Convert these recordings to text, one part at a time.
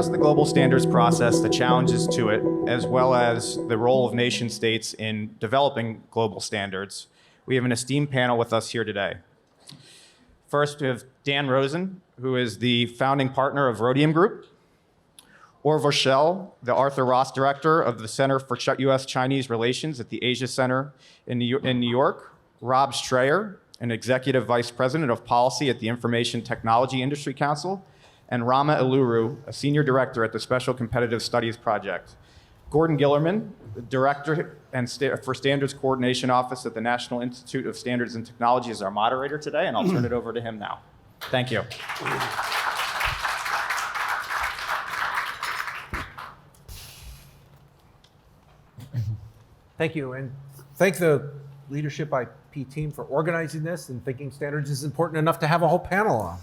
discuss the global standards process, the challenges to it, as well as the role of nation states in developing global standards, we have an esteemed panel with us here today. First, we have Dan Rosen, who is the founding partner of Rhodium Group. Orville Schell, the Arthur Ross Director of the Center for U.S.-Chinese Relations at the Asia Center in New York. Rob Strayer, an Executive Vice President of Policy at the Information Technology Industry Council. And Rama Iluru, a Senior Director at the Special Competitive Studies Project. Gordon Gillerman, the Director for Standards Coordination Office at the National Institute of Standards and Technology, is our moderator today, and I'll turn it over to him now. Thank you. Thank you, and thank the Leadership IP team for organizing this and thinking standards is important enough to have a whole panel on.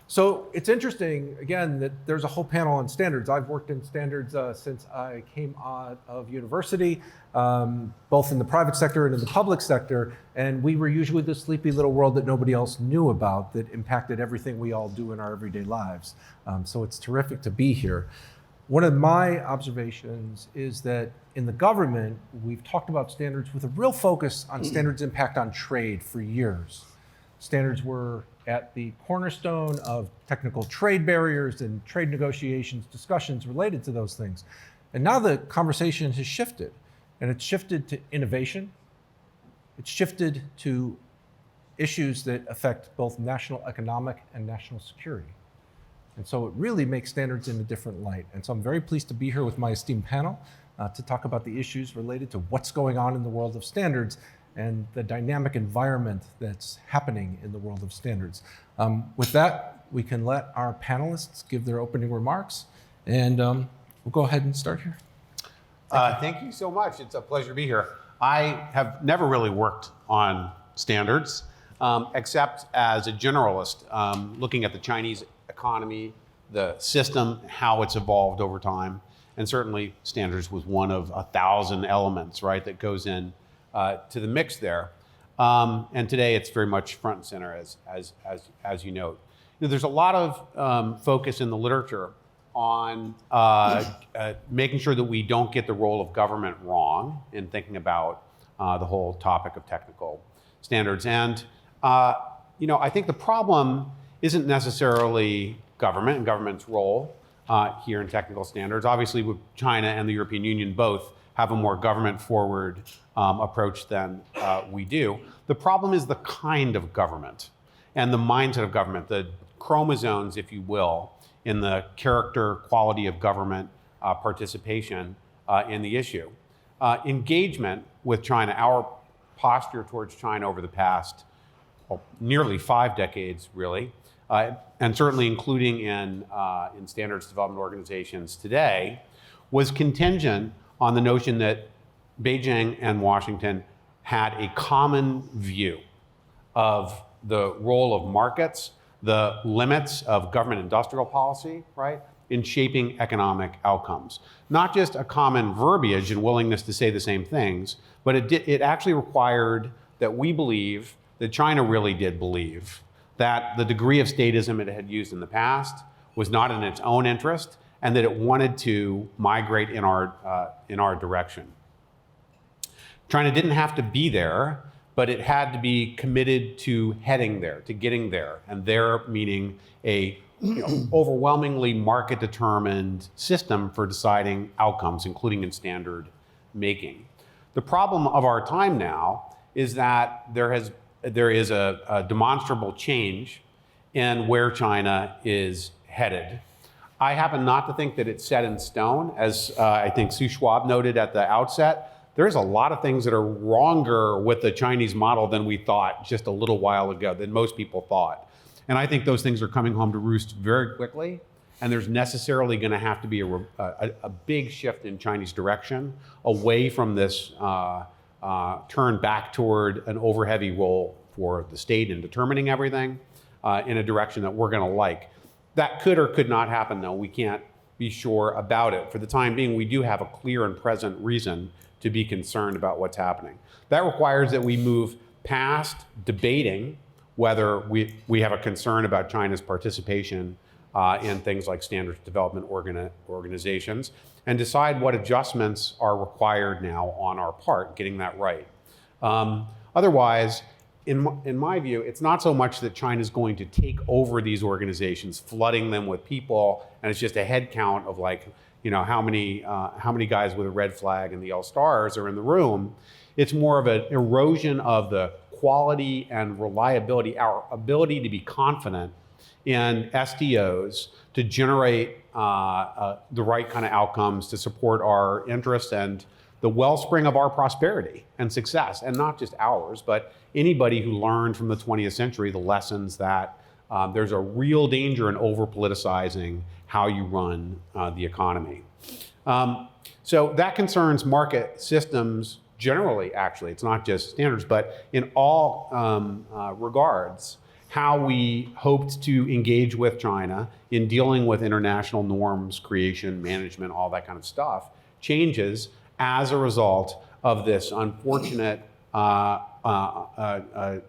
So it's interesting, again, that there's a whole panel on standards. I've worked in standards since I came out of university, both in the private sector and in the public sector, and we were usually the sleepy little world that nobody else knew about that impacted everything we all do in our everyday lives. So it's terrific to be here. One of my observations is that in the government, we've talked about standards with a real focus on standards' impact on trade for years. Standards were at the cornerstone of technical trade barriers and trade negotiations, discussions related to those things. And now the conversation has shifted, and it's shifted to innovation. It's shifted to issues that affect both national economic and national security. And so it really makes standards in a different light. And so I'm very pleased to be here with my esteemed panel to talk about the issues related to what's going on in the world of standards and the dynamic environment that's happening in the world of standards. With that, we can let our panelists give their opening remarks, and we'll go ahead and start here. Thank you so much. It's a pleasure to be here. I have never really worked on standards, except as a generalist, looking at the Chinese economy, the system, how it's evolved over time, and certainly standards was one of 1,000 elements, right, that goes in to the mix there. And today it's very much front and center, as you note. There's a lot of focus in the literature on making sure that we don't get the role of government wrong in thinking about the whole topic of technical standards. And I think the problem isn't necessarily government and government's role here in technical standards. Obviously, with China and the European Union both have a more government-forward approach than we do. The problem is the kind of government and the mindset of government, the chromosomes, if you will, in the character, quality of government participation in the issue. Engagement with China, our posture towards China over the past nearly 5 decades, really, and certainly including in standards development organizations today, was contingent on the notion that Beijing and Washington had a common view of the role of markets, the limits of government industrial policy, right, in shaping economic outcomes. Not just a common verbiage and willingness to say the same things, but it actually required that we believe, that China really did believe, that the degree of statism it had used in the past was not in its own interest, and that it wanted to migrate in our direction. China didn't have to be there, but it had to be committed to heading there, to getting there, and there meaning a overwhelmingly market-determined system for deciding outcomes, including in standard making. The problem of our time now is that there is a demonstrable change in where China is headed. I happen not to think that it's set in stone, as I think Sue Schwab noted at the outset. There's a lot of things that are wronger with the Chinese model than we thought just a little while ago, than most people thought. And I think those things are coming home to roost very quickly, and there's necessarily going to have to be a big shift in Chinese direction away from this turn back toward an over-heavy role for the state in determining everything in a direction that we're going to like. That could or could not happen, though. We can't be sure about it. For the time being, we do have a clear and present reason to be concerned about what's happening. That requires that we move past debating whether we have a concern about China's participation in things like standards development organizations, and decide what adjustments are required now on our part, getting that right. Otherwise, in my view, it's not so much that China's going to take over these organizations, flooding them with people, and it's just a head count of like, how many guys with a red flag and the L stars are in the room. It's more of an erosion of the quality and reliability, our ability to be confident in SDOs to generate the right kind of outcomes to support our interests and the wellspring of our prosperity and success, and not just ours, but anybody who learned from the 20th century the lessons that there's a real danger in over-politicizing how you run the economy. So that concerns market systems generally, actually. It's not just standards, but in all regards, how we hoped to engage with China in dealing with international norms, creation, management, all that kind of stuff, changes as a result of this unfortunate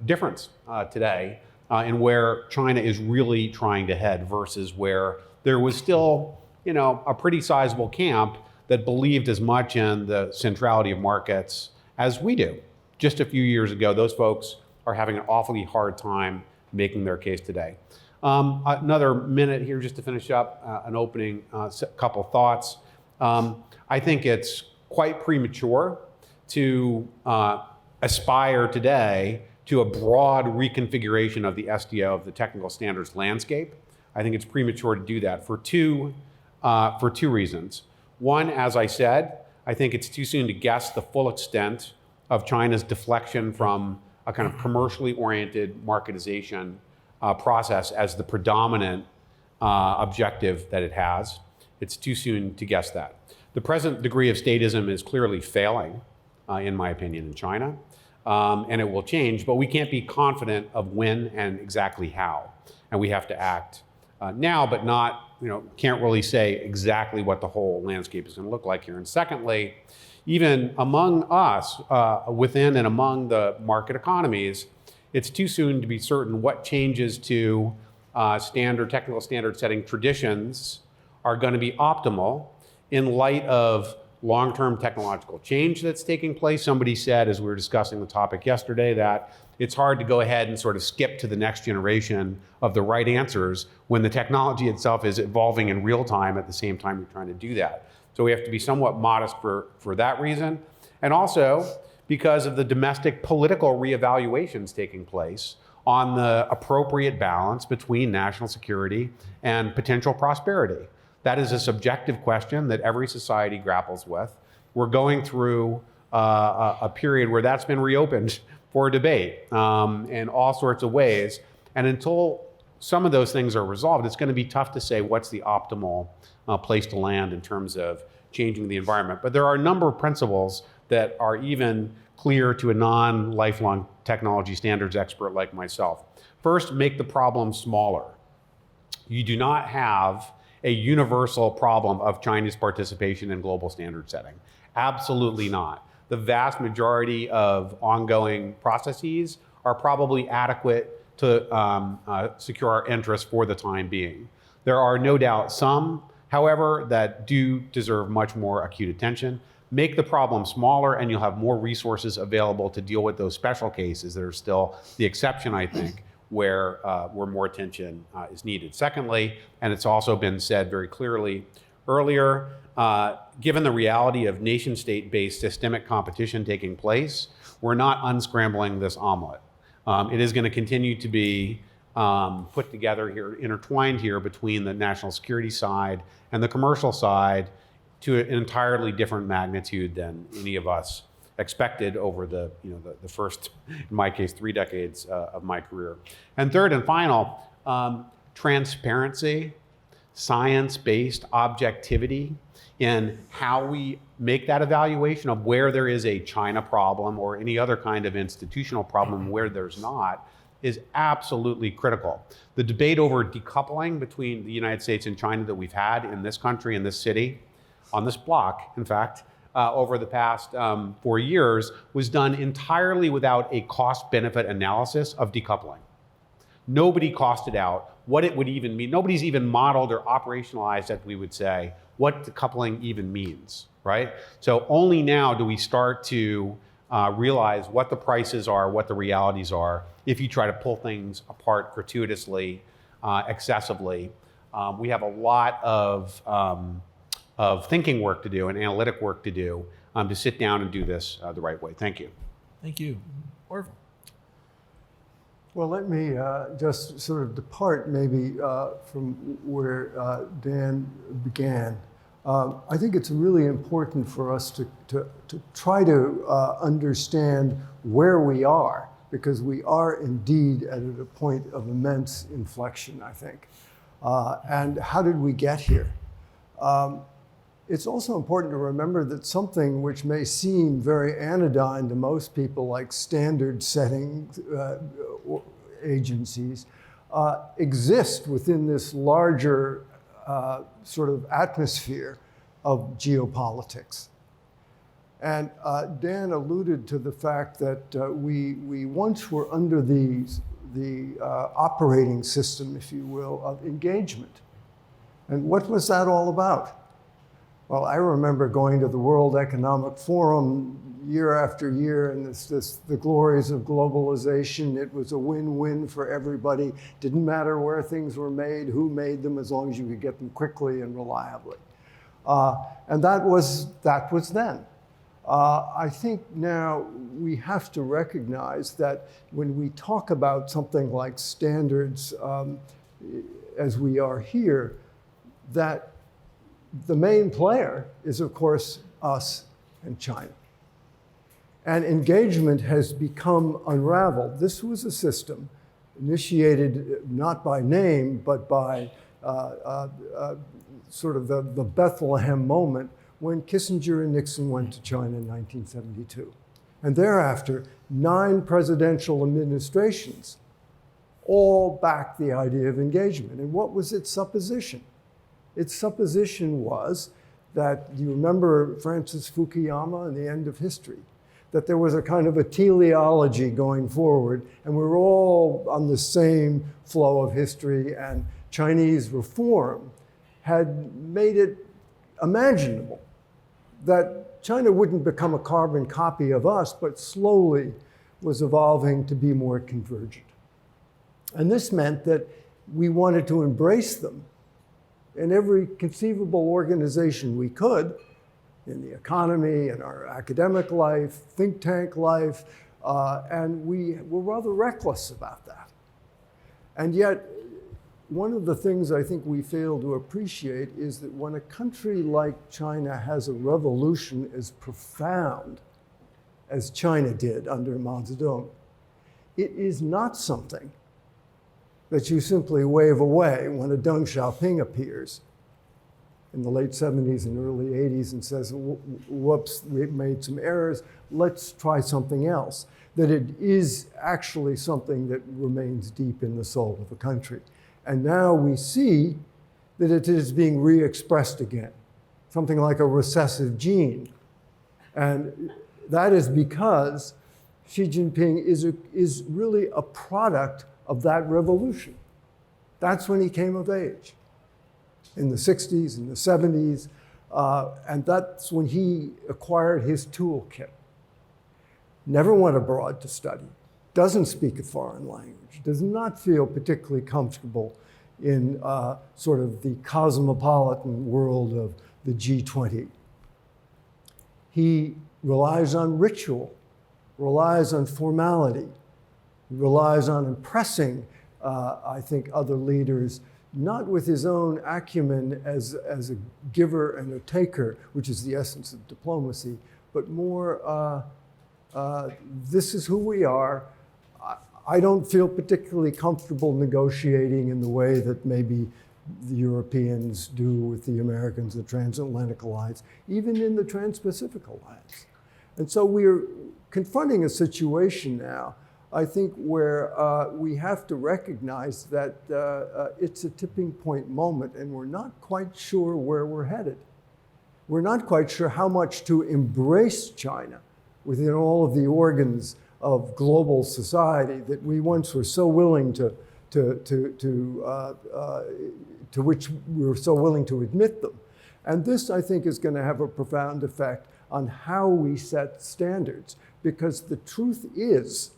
difference today in where China is really trying to head versus where there was still, a pretty sizable camp that believed as much in the centrality of markets as we do. Just a few years ago, those folks are having an awfully hard time making their case today. Another minute here just to finish up, an opening couple thoughts. I think it's quite premature to aspire today to a broad reconfiguration of the SDO, of the technical standards landscape. I think it's premature to do that for two reasons. One, as I said, I think it's too soon to guess the full extent of China's deflection from a kind of commercially oriented marketization process as the predominant objective that it has. It's too soon to guess that. The present degree of statism is clearly failing, in my opinion, in China, and it will change, but we can't be confident of when and exactly how. And we have to act now, but not, can't really say exactly what the whole landscape is going to look like here. And secondly, even among us, within and among the market economies, it's too soon to be certain what changes to technical standard setting traditions are going to be optimal in light of long-term technological change that's taking place. Somebody said, as we were discussing the topic yesterday, that it's hard to go ahead and sort of skip to the next generation of the right answers when the technology itself is evolving in real time at the same time you're trying to do that. So we have to be somewhat modest for that reason. And also because of the domestic political reevaluations taking place on the appropriate balance between national security and potential prosperity. That is a subjective question that every society grapples with. We're going through a period where that's been reopened for debate in all sorts of ways. And until some of those things are resolved, it's going to be tough to say what's the optimal place to land in terms of changing the environment. But there are a number of principles that are even clear to a non-lifelong technology standards expert like myself. First, make the problem smaller. You do not have a universal problem of China's participation in global standard setting. Absolutely not. The vast majority of ongoing processes are probably adequate to secure our interests for the time being. There are no doubt some, however, that do deserve much more acute attention. Make the problem smaller and you'll have more resources available to deal with those special cases that are still the exception, I think, where more attention is needed. Secondly, and it's also been said very clearly earlier, given the reality of nation-state-based systemic competition taking place, we're not unscrambling this omelet. It is going to continue to be put together here, intertwined here between the national security side and the commercial side to an entirely different magnitude than any of us expected over the first, in my case, 3 decades of my career. And third and final, transparency, science-based objectivity in how we make that evaluation of where there is a China problem or any other kind of institutional problem where there's not is absolutely critical. The debate over decoupling between the United States and China that we've had in this country, in this city, on this block, in fact, over the past 4 years was done entirely without a cost-benefit analysis of decoupling. Nobody costed out what it would even mean. Nobody's even modeled or operationalized, as we would say, what decoupling even means, right? So only now do we start to realize what the prices are, what the realities are, if you try to pull things apart gratuitously, excessively. We have a lot of thinking work to do and analytic work to do to sit down and do this the right way. Thank you. Thank you. Orville. Well, let me just sort of depart maybe from where Dan began. I think it's really important for us to try to understand where we are, because we are indeed at a point of immense inflection, I think. And how did we get here? It's also important to remember that something which may seem very anodyne to most people, like standard setting agencies, exist within this larger sort of atmosphere of geopolitics. And Dan alluded to the fact that we once were under the operating system, if you will, of engagement. And what was that all about? Well, I remember going to the World Economic Forum year after year, and the glories of globalization. It was a win-win for everybody. Didn't matter where things were made, who made them, as long as you could get them quickly and reliably. And that was then. I think now we have to recognize that when we talk about something like standards, as we are here, that the main player is, of course, us and China. And engagement has become unraveled. This was a system initiated not by name, but by sort of the Bethlehem moment when Kissinger and Nixon went to China in 1972. And thereafter, 9 presidential administrations all backed the idea of engagement. And what was its supposition? Its supposition was that, you remember Francis Fukuyama and the end of history, that there was a kind of a teleology going forward, and we're all on the same flow of history, and Chinese reform had made it imaginable that China wouldn't become a carbon copy of us, but slowly was evolving to be more convergent. And this meant that we wanted to embrace them in every conceivable organization we could, in the economy, in our academic life, think tank life, and we were rather reckless about that. And yet, one of the things I think we fail to appreciate is that when a country like China has a revolution as profound as China did under Mao Zedong, it is not something that you simply wave away when a Deng Xiaoping appears in the late 70s and early 80s and says, whoops, we made some errors, let's try something else. That it is actually something that remains deep in the soul of the country. And now we see that it is being re-expressed again, something like a recessive gene. And that is because Xi Jinping is really a product of that revolution. That's when he came of age, in the 60s, in the 70s, and that's when he acquired his toolkit. Never went abroad to study, doesn't speak a foreign language, does not feel particularly comfortable in sort of the cosmopolitan world of the G20. He relies on ritual, relies on formality, relies on impressing, I think, other leaders, not with his own acumen as a giver and a taker, which is the essence of diplomacy, but more, this is who we are. I don't feel particularly comfortable negotiating in the way that maybe the Europeans do with the Americans, the transatlantic alliance, even in the trans-Pacific alliance. And so we're confronting a situation now, I think, where we have to recognize that it's a tipping point moment, and we're not quite sure where we're headed. We're not quite sure how much to embrace China within all of the organs of global society that we once were so willing to to which we're so willing to admit them. And this, I think, is going to have a profound effect on how we set standards, because the truth is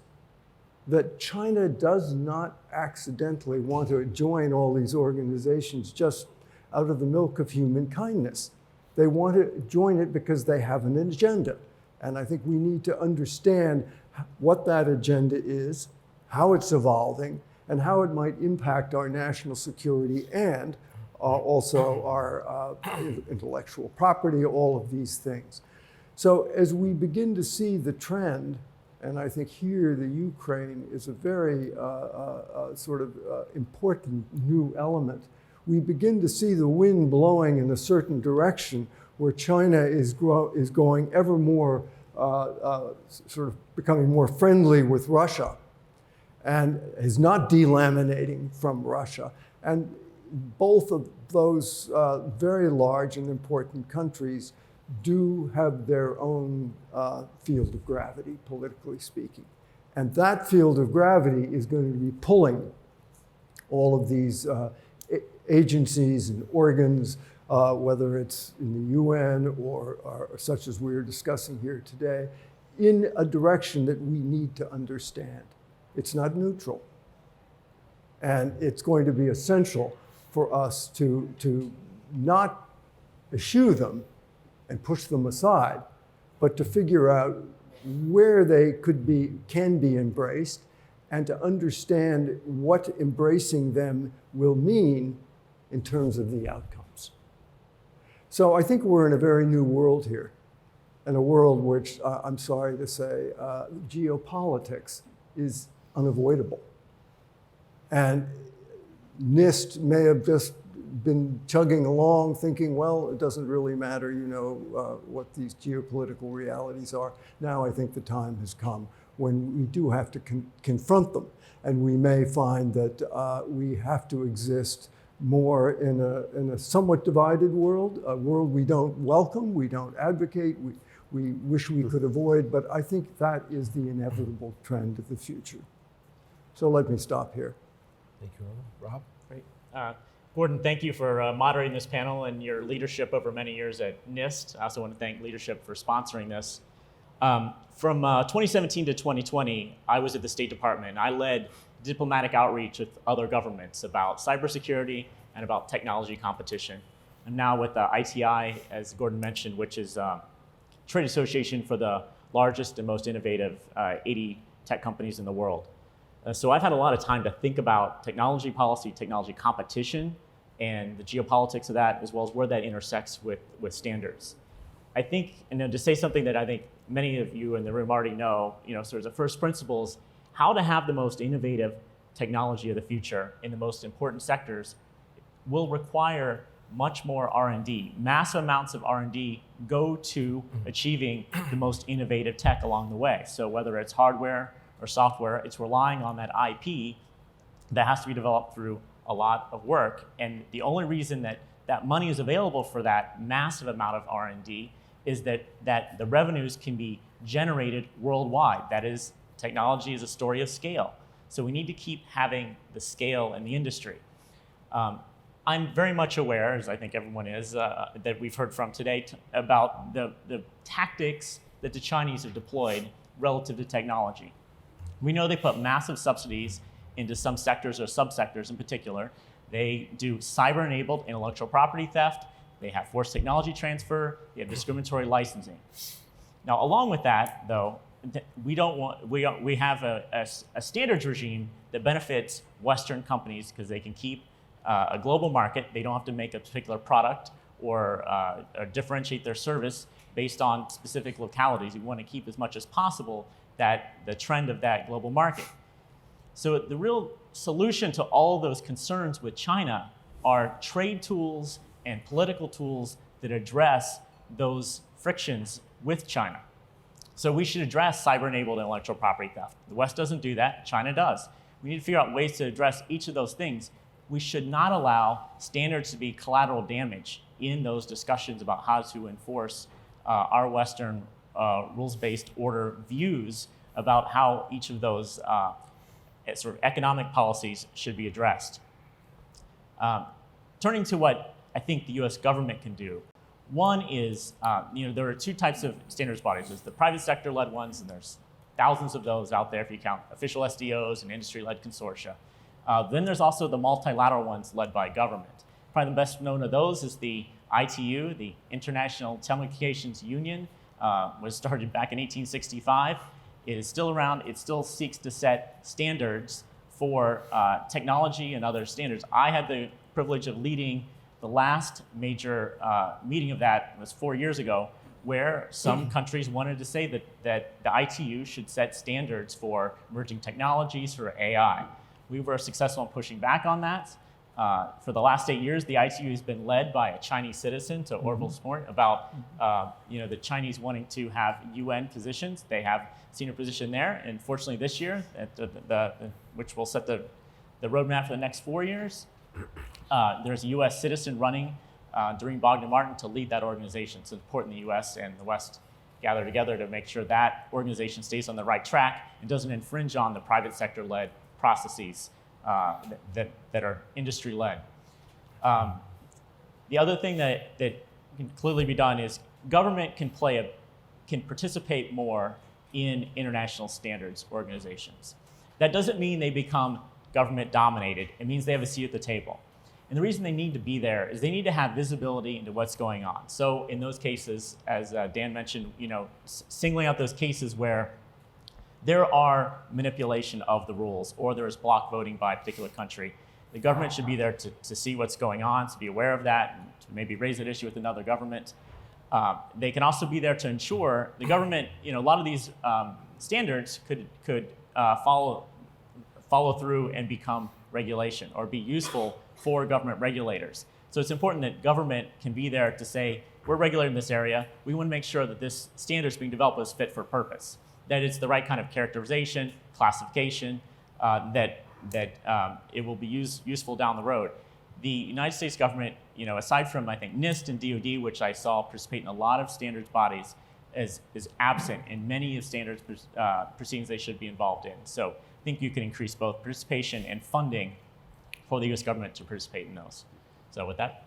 that China does not accidentally want to join all these organizations just out of the milk of human kindness. They want to join it because they have an agenda. And I think we need to understand what that agenda is, how it's evolving, and how it might impact our national security and also our intellectual property, all of these things. So as we begin to see the trend, and I think here the Ukraine is a very important new element, we begin to see the wind blowing in a certain direction where China is going ever more, sort of becoming more friendly with Russia and is not delaminating from Russia. And both of those very large and important countries do have their own field of gravity, politically speaking. And that field of gravity is going to be pulling all of these agencies and organs, whether it's in the UN or such as we're discussing here today, in a direction that we need to understand. It's not neutral. And it's going to be essential for us to not eschew them and push them aside, but to figure out where they can be embraced, and to understand what embracing them will mean in terms of the outcomes. So I think we're in a very new world here, and a world which, I'm sorry to say, geopolitics is unavoidable. And NIST may have just been chugging along thinking, well, it doesn't really matter, what these geopolitical realities are. Now I think the time has come when we do have to confront them. And we may find that we have to exist more in a somewhat divided world, a world we don't welcome, we don't advocate, we wish we could avoid, but I think that is the inevitable trend of the future. So let me stop here. Thank you, Rob. Great. Gordon, thank you for moderating this panel and your leadership over many years at NIST. I also want to thank LeadershIP for sponsoring this. From 2017 to 2020, I was at the State Department. I led diplomatic outreach with other governments about cybersecurity and about technology competition. I'm now with ITI, as Gordon mentioned, which is a trade association for the largest and most innovative 80 tech companies in the world. So I've had a lot of time to think about technology policy, technology competition, and the geopolitics of that, as well as where that intersects with standards. I think, and to say something that I think many of you in the room already know, sort of the first principles, how to have the most innovative technology of the future in the most important sectors will require much more R&D. Massive amounts of R&D go to achieving the most innovative tech along the way. So whether it's hardware or software, it's relying on that IP that has to be developed through a lot of work. And the only reason that money is available for that massive amount of R&D is that the revenues can be generated worldwide. That is, technology is a story of scale. So we need to keep having the scale in the industry. I'm very much aware, as I think everyone is, that we've heard from today about the tactics that the Chinese have deployed relative to technology. We know they put massive subsidies into some sectors or subsectors in particular. They do cyber-enabled intellectual property theft. They have forced technology transfer. They have discriminatory licensing. Now, along with that, though, we have a standards regime that benefits Western companies because they can keep a global market. They don't have to make a particular product or differentiate their service based on specific localities. We want to keep as much as possible the trend of that global market. So the real solution to all of those concerns with China are trade tools and political tools that address those frictions with China. So we should address cyber-enabled intellectual property theft. The West doesn't do that, China does. We need to figure out ways to address each of those things. We should not allow standards to be collateral damage in those discussions about how to enforce our Western rules-based order views about how each of those sort of economic policies should be addressed. Turning to what I think the US government can do, one is, there are two types of standards bodies. There's the private sector-led ones, and there's thousands of those out there if you count official SDOs and industry-led consortia. Then there's also the multilateral ones led by government. Probably the best known of those is the ITU, the International Telecommunications Union, was started back in 1865. It is still around. It still seeks to set standards for technology and other standards. I had the privilege of leading the last major meeting of that. Was 4 years ago, where some countries wanted to say that the ITU should set standards for emerging technologies, for AI. We were successful in pushing back on that. For the last 8 years, the ITU has been led by a Chinese citizen, to Orville's point, about the Chinese wanting to have UN positions. They have a senior position there, and fortunately this year, which will set the roadmap for the next 4 years, there's a US citizen running during Bogdan Martin to lead that organization. It's important the US and the West gather together to make sure that organization stays on the right track and doesn't infringe on the private sector-led processes that are industry-led. The other thing that can clearly be done is government can participate more in international standards organizations. That doesn't mean they become government-dominated. It means they have a seat at the table. And the reason they need to be there is they need to have visibility into what's going on. So in those cases, as Dan mentioned, singling out those cases where there are manipulation of the rules or there is block voting by a particular country, the government should be there to see what's going on, to be aware of that, and to maybe raise that issue with another government. They can also be there to ensure the government, a lot of these standards could follow through and become regulation or be useful for government regulators. So it's important that government can be there to say, we're regulating this area. We want to make sure that this standard is being developed is fit for purpose, that it's the right kind of characterization, classification, that it will be useful down the road. The United States government, aside from, I think, NIST and DoD, which I saw participate in a lot of standards bodies, is absent in many of standards proceedings they should be involved in. So I think you can increase both participation and funding for the US government to participate in those. So with that.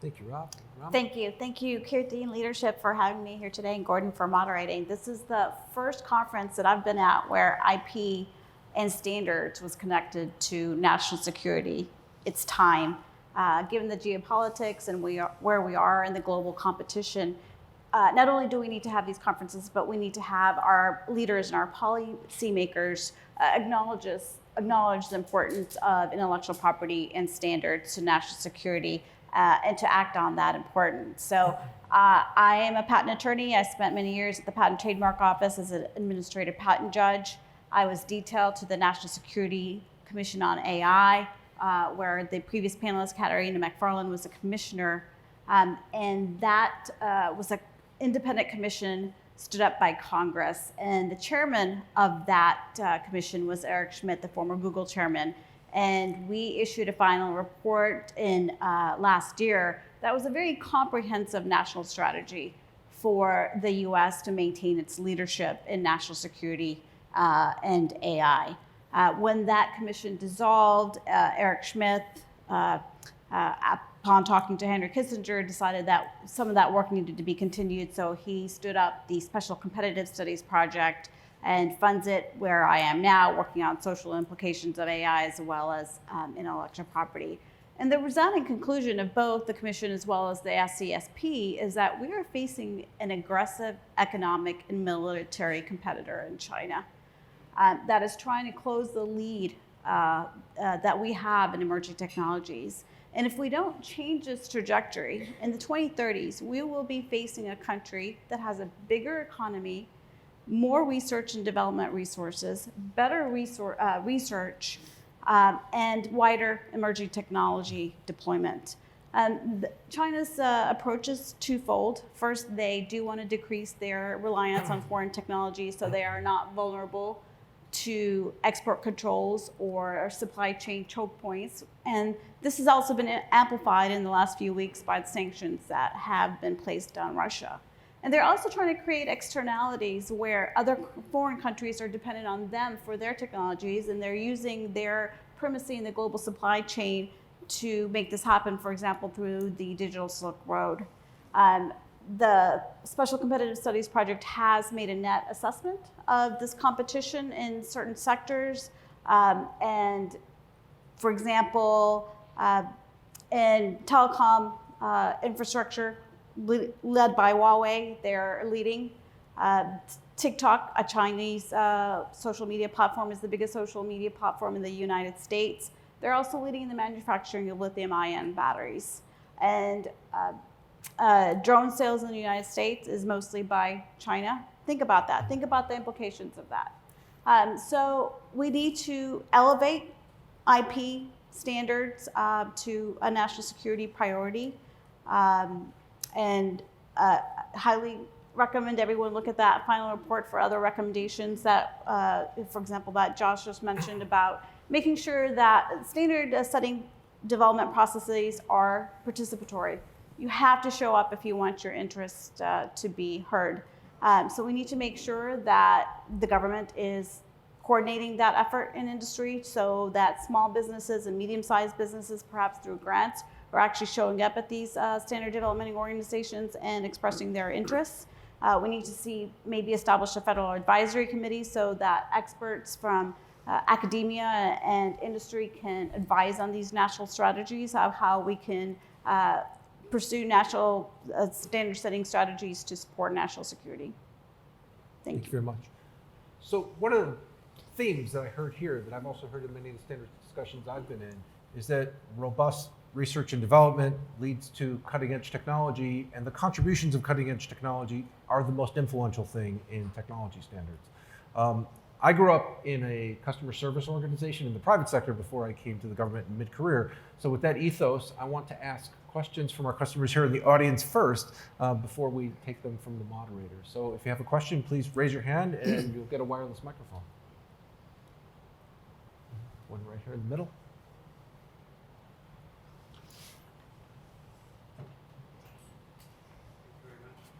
Thank you, Rob. Thank you. Thank you, Kirti and Leadership, for having me here today, and Gordon for moderating. This is the first conference that I've been at where IP and standards was connected to national security. It's time. Given the geopolitics and where we are in the global competition, not only do we need to have these conferences, but we need to have our leaders and our policymakers acknowledge the importance of intellectual property and standards to national security and to act on that importance. So I am a patent attorney. I spent many years at the Patent Trademark Office as an administrative patent judge. I was detailed to the National Security Commission on AI, where the previous panelist, Katarina McFarland, was a commissioner. And that was an independent commission stood up by Congress. And the chairman of that commission was Eric Schmidt, the former Google chairman. And we issued a final report in last year that was a very comprehensive national strategy for the US to maintain its leadership in national security and AI. When that commission dissolved, Eric Schmidt, upon talking to Henry Kissinger, decided that some of that work needed to be continued. So he stood up the Special Competitive Studies Project and funds it where I am now, working on social implications of AI as well as intellectual property. And the resounding conclusion of both the Commission as well as the SCSP is that we are facing an aggressive economic and military competitor in China that is trying to close the lead that we have in emerging technologies. And if we don't change this trajectory, in the 2030s, we will be facing a country that has a bigger economy, more research and development resources, better research, and wider emerging technology deployment. China's approach is twofold. First, they do want to decrease their reliance on foreign technology so they are not vulnerable to export controls or supply chain choke points. And this has also been amplified in the last few weeks by the sanctions that have been placed on Russia. And they're also trying to create externalities where other foreign countries are dependent on them for their technologies, and they're using their primacy in the global supply chain to make this happen, for example, through the Digital Silk Road. The Special Competitive Studies Project has made a net assessment of this competition in certain sectors. And for example, in telecom infrastructure, led by Huawei, they're leading. TikTok, a Chinese social media platform, is the biggest social media platform in the United States. They're also leading in the manufacturing of lithium-ion batteries. And drone sales in the United States is mostly by China. Think about that. Think about the implications of that. So we need to elevate IP standards to a national security priority, and highly recommend everyone look at that final report for other recommendations that, for example, that Josh just mentioned about making sure that standard setting development processes are participatory. You have to show up if you want your interests to be heard. So we need to make sure that the government is coordinating that effort in industry so that small businesses and medium-sized businesses, perhaps through grants, are actually showing up at these standard development organizations and expressing their interests. We need to see maybe establish a federal advisory committee so that experts from academia and industry can advise on these national strategies of how we can pursue national standard setting strategies to support national security. Thank you very much. So one of the themes that I heard here that I've also heard in many of the standards discussions I've been in is that robust research and development leads to cutting edge technology, and the contributions of cutting edge technology are the most influential thing in technology standards. I grew up in a customer service organization in the private sector before I came to the government in mid-career. So with that ethos, I want to ask questions from our customers here in the audience first before we take them from the moderator. So if you have a question, please raise your hand and you'll get a wireless microphone. One right here in the middle.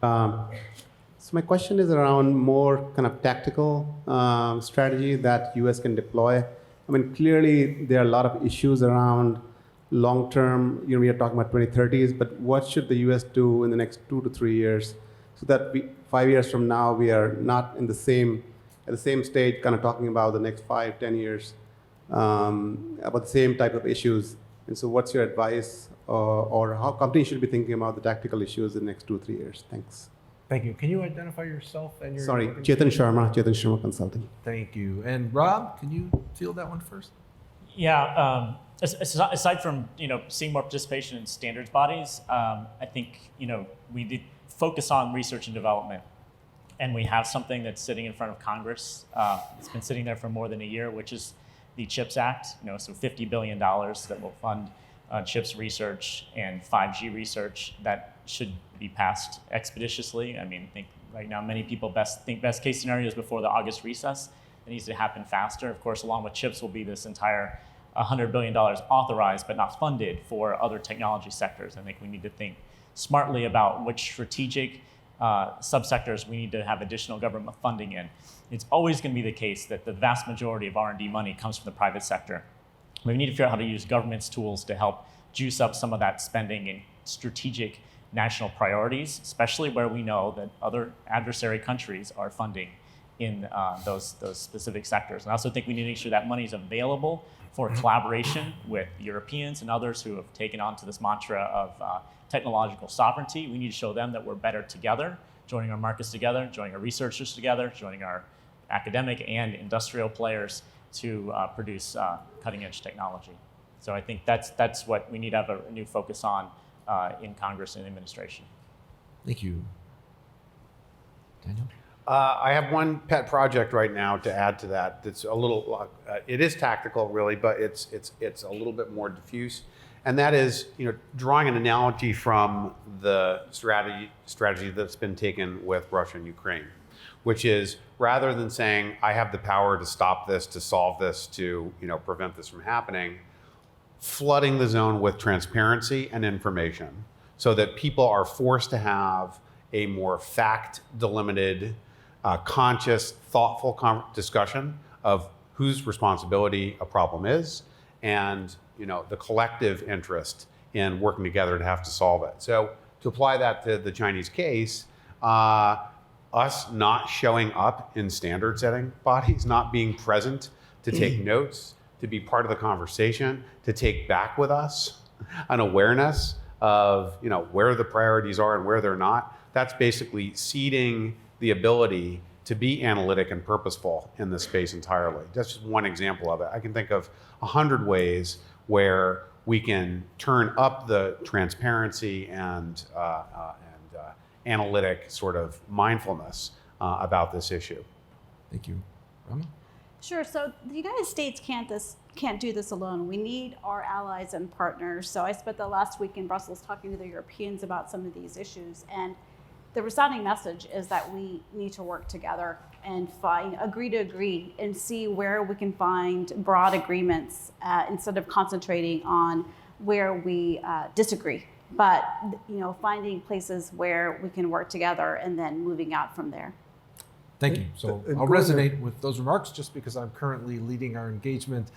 So my question is around more kind of tactical strategy that US can deploy. I mean, clearly there are a lot of issues around long-term, we are talking about 2030s, but what should the US do in the next 2 to 3 years so that 5 years from now, we are not at the same stage, kind of talking about the next 5, 10 years, about the same type of issues. And so what's your advice or how companies should be thinking about the tactical issues in the next 2 or 3 years? Thanks. Thank you. Can you identify yourself and your Sorry, organization? Chetan Sharma Consulting. Thank you. And Rob, can you field that one first? Yeah, aside from seeing more participation in standards bodies, I think we did focus on research and development, and we have something that's sitting in front of Congress. It's been sitting there for more than a year, which is the CHIPS Act. So $50 billion that will fund chips research and 5G research that should be passed expeditiously. I mean, I think right now many people think best case scenarios before the August recess. It needs to happen faster. Of course, along with chips will be this entire $100 billion authorized but not funded for other technology sectors. I think we need to think smartly about which strategic subsectors we need to have additional government funding in. It's always going to be the case that the vast majority of R&D money comes from the private sector. We need to figure out how to use government's tools to help juice up some of that spending in strategic national priorities, especially where we know that other adversary countries are funding in those specific sectors. And I also think we need to make sure that money is available for collaboration with Europeans and others who have taken on to this mantra of technological sovereignty. We need to show them that we're better together, joining our markets together, joining our researchers together, joining our academic and industrial players to produce cutting edge technology. So I think that's what we need to have a new focus on in Congress and administration. Thank you. Daniel? I have one pet project right now to add to that. That's a little. It is tactical, really, but it's a little bit more diffuse, and that is, drawing an analogy from the strategy that's been taken with Russia and Ukraine, which is rather than saying I have the power to stop this, to solve this, to prevent this from happening, flooding the zone with transparency and information so that people are forced to have a more fact-delimited, conscious, thoughtful discussion of whose responsibility a problem is, and the collective interest in working together to have to solve it. So to apply that to the Chinese case, us not showing up in standard setting bodies, not being present to take notes, to be part of the conversation, to take back with us an awareness of where the priorities are and where they're not, that's basically ceding the ability to be analytic and purposeful in this space entirely. That's just one example of it. I can think of 100 ways where we can turn up the transparency and analytic sort of mindfulness about this issue. Thank you. Rama? Sure. So the United States can't do this alone. We need our allies and partners. So I spent the last week in Brussels talking to the Europeans about some of these issues, and the resounding message is that we need to work together and agree to agree and see where we can find broad agreements instead of concentrating on where we disagree. But finding places where we can work together and then moving out from there. Thank you. So And I'll Gordon- resonate with those remarks just because I'm currently leading our engagement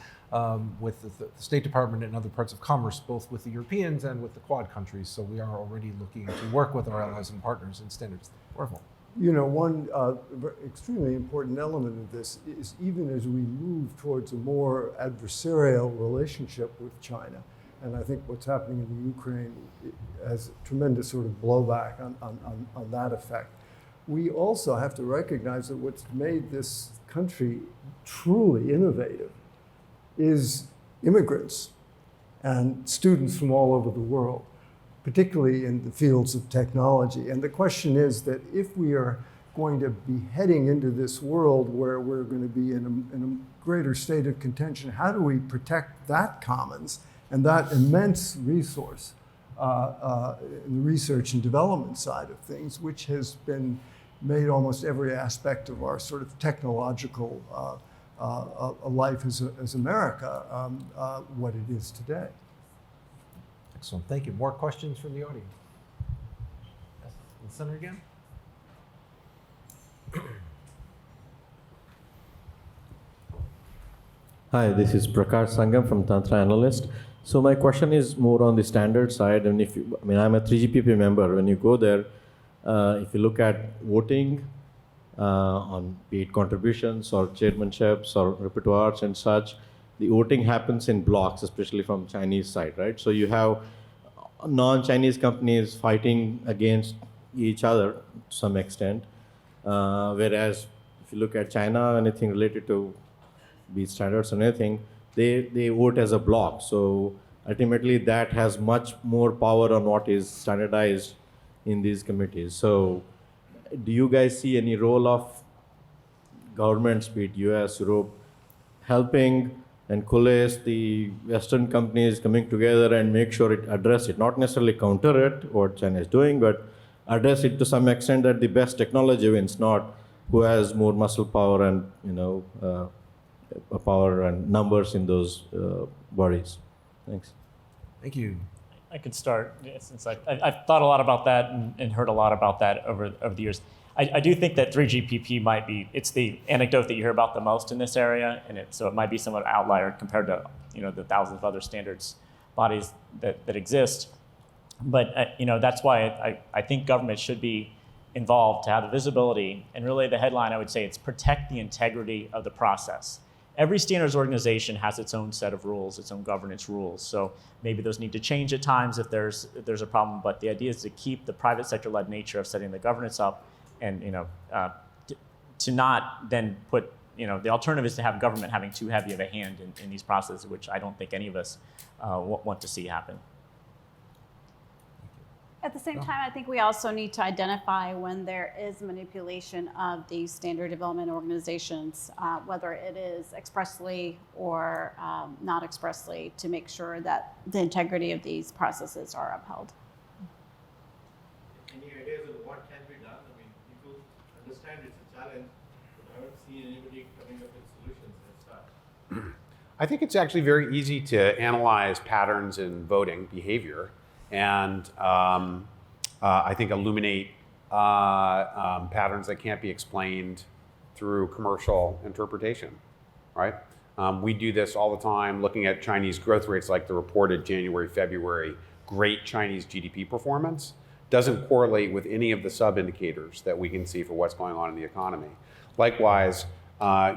with the State Department and other parts of commerce, both with the Europeans and with the Quad countries. So we are already looking to work with our allies and partners in standards. Wonderful. One extremely important element of this is even as we move towards a more adversarial relationship with China, and I think what's happening in the Ukraine has tremendous sort of blowback on that effect. We also have to recognize that what's made this country truly innovative is immigrants and students from all over the world, particularly in the fields of technology. And the question is that if we are going to be heading into this world where we're going to be in a greater state of contention, how do we protect that commons and that immense resource in the research and development side of things, which has been made almost every aspect of our sort of technological life as America what it is today. Excellent. Thank you. More questions from the audience? Yes, in the center again. Hi, this is Prakash Sangam from Tantra Analyst. So my question is more on the standard side, and I'm a 3GPP member. When you go there, if you look at voting on be it contributions or chairmanships or repertoires and such, the voting happens in blocks, especially from Chinese side, right? So you have non-Chinese companies fighting against each other to some extent, whereas if you look at China, anything related to be standards or anything, they vote as a block. So ultimately that has much more power on what is standardized in these committees. So do you guys see any role of governments, be it US, Europe, helping and coalesce the Western companies coming together and make sure it address it, not necessarily counter it, what China is doing, but address it to some extent that the best technology wins, not who has more muscle power and power and numbers in those bodies. Thanks. Thank you. I could start, since I've thought a lot about that and heard a lot about that over the years. I do think that 3GPP it's the anecdote that you hear about the most in this area, and so it might be somewhat outlier compared to the thousands of other standards bodies that exist. But that's why I think government should be involved to have the visibility, and really the headline I would say it's protect the integrity of the process. Every standards organization has its own set of rules, its own governance rules. So maybe those need to change at times if there's a problem. But the idea is to keep the private sector-led nature of setting the governance up, and to not then put the alternative is to have government having too heavy of a hand in these processes, which I don't think any of us want to see happen. At the same time, I think we also need to identify when there is manipulation of these standard development organizations, whether it is expressly or not expressly, to make sure that the integrity of these processes are upheld. Any ideas of what can be done? I mean, people understand it's a challenge, but I haven't seen anybody coming up with solutions as such. I think it's actually very easy to analyze patterns in voting behavior and I think illuminate patterns that can't be explained through commercial interpretation, right? We do this all the time looking at Chinese growth rates like the reported January, February, great Chinese GDP performance doesn't correlate with any of the sub-indicators that we can see for what's going on in the economy. Likewise,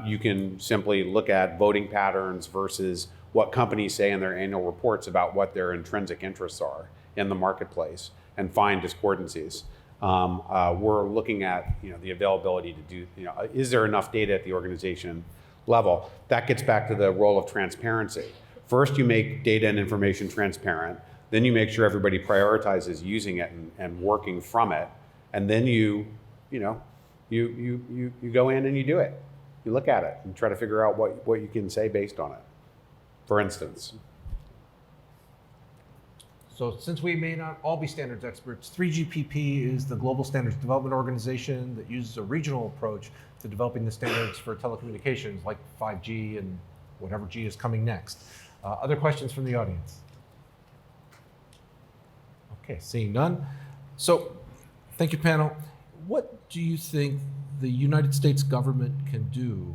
you can simply look at voting patterns versus what companies say in their annual reports about what their intrinsic interests are in the marketplace and find discordancies. We're looking at the availability to do, is there enough data at the organization level? That gets back to the role of transparency. First, you make data and information transparent. Then you make sure everybody prioritizes using it and working from it. And then you go in and you do it. You look at it and try to figure out what you can say based on it. For instance. So since we may not all be standards experts, 3GPP is the Global Standards Development Organization that uses a regional approach to developing the standards for telecommunications like 5G and whatever G is coming next. Other questions from the audience? Okay, seeing none. So thank you, panel. What do you think the United States government can do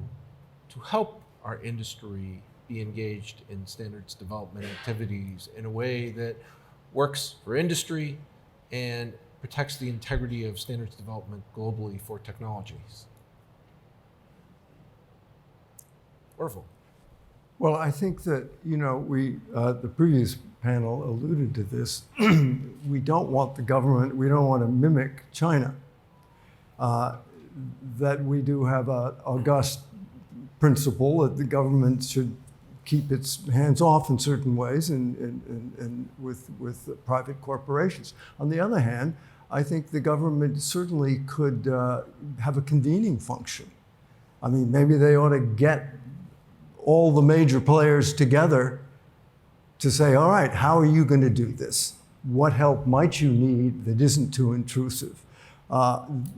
to help our industry be engaged in standards development activities in a way that works for industry and protects the integrity of standards development globally for technologies? Wonderful. Well, I think that, the previous panel alluded to this. We don't want the government, we don't want to mimic China. That we do have an august principle that the government should keep its hands off in certain ways and with private corporations. On the other hand, I think the government certainly could have a convening function. I mean, maybe they ought to get all the major players together to say, all right, how are you going to do this? What help might you need that isn't too intrusive?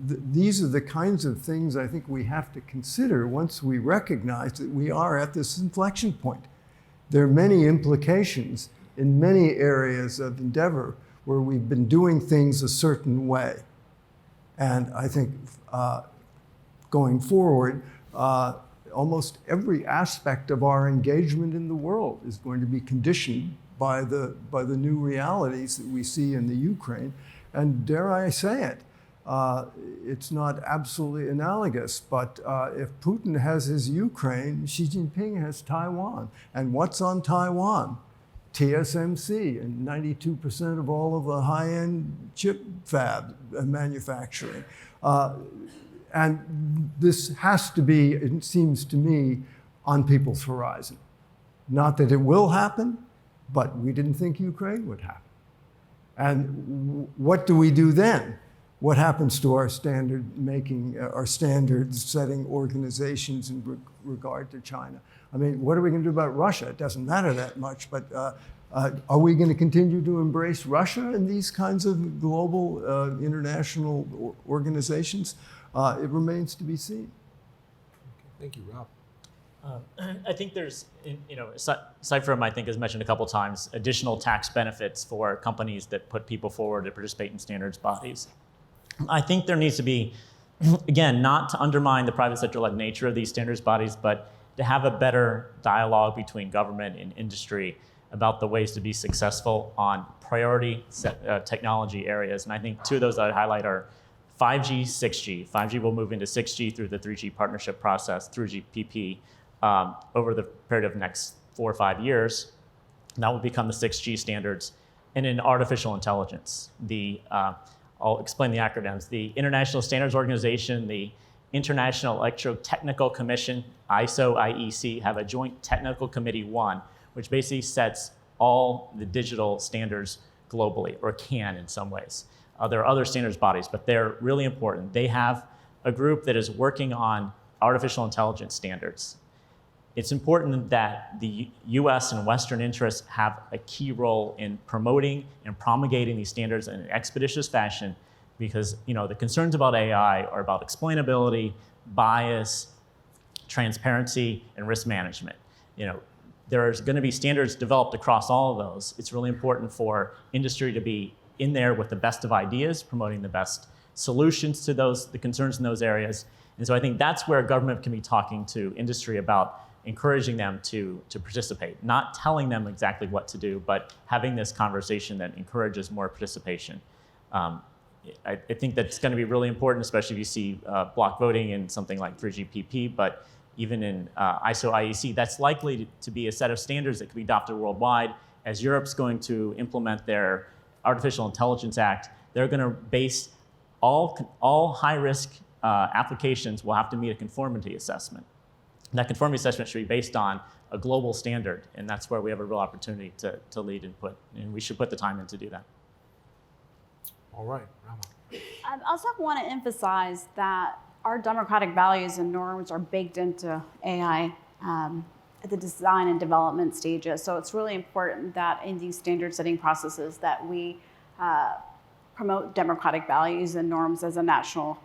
These are the kinds of things I think we have to consider once we recognize that we are at this inflection point. There are many implications in many areas of endeavor where we've been doing things a certain way. And I think going forward, almost every aspect of our engagement in the world is going to be conditioned by the new realities that we see in the Ukraine. And dare I say it, it's not absolutely analogous, but if Putin has his Ukraine, Xi Jinping has Taiwan. And what's on Taiwan? TSMC and 92% of all of the high-end chip fab manufacturing. And this has to be, it seems to me, on people's horizon. Not that it will happen, but we didn't think Ukraine would happen. And what do we do then? What happens to our standard making, our standards setting organizations in regard to China? I mean, what are we going to do about Russia? It doesn't matter that much, but are we going to continue to embrace Russia in these kinds of global international organizations? It remains to be seen. Thank you, Rob. I think there's, aside from, I think, as mentioned a couple times, additional tax benefits for companies that put people forward to participate in standards bodies. I think there needs to be, again, not to undermine the private sector-led nature of these standards bodies, but to have a better dialogue between government and industry about the ways to be successful on priority technology areas. And I think two of those that I'd highlight are 5G, 6G. 5G will move into 6G through the 3G partnership process, 3GPP, over the period of next 4 or 5 years. That will become the 6G standards. And in artificial intelligence, I'll explain the acronyms. The International Standards Organization, the International Electrotechnical Commission, ISO, IEC, have a joint technical committee 1, which basically sets all the digital standards globally, or can in some ways. There are other standards bodies, but they're really important. They have a group that is working on artificial intelligence standards. It's important that the US and Western interests have a key role in promoting and promulgating these standards in an expeditious fashion, because the concerns about AI are about explainability, bias, transparency, and risk management. There's going to be standards developed across all of those. It's really important for industry to be in there with the best of ideas, promoting the best solutions to the concerns in those areas. And so I think that's where government can be talking to industry about encouraging them to participate, not telling them exactly what to do, but having this conversation that encourages more participation. I think that's going to be really important, especially if you see block voting in something like 3GPP, but even in ISO IEC, that's likely to be a set of standards that can be adopted worldwide. As Europe's going to implement their Artificial Intelligence Act, they're going to base all high-risk applications will have to meet a conformity assessment. And that conformity assessment should be based on a global standard, and that's where we have a real opportunity to lead and we should put the time in to do that. All right, Rama. I also want to emphasize that our democratic values and norms are baked into AI at the design and development stages. So it's really important that in these standard setting processes that we promote democratic values and norms as a national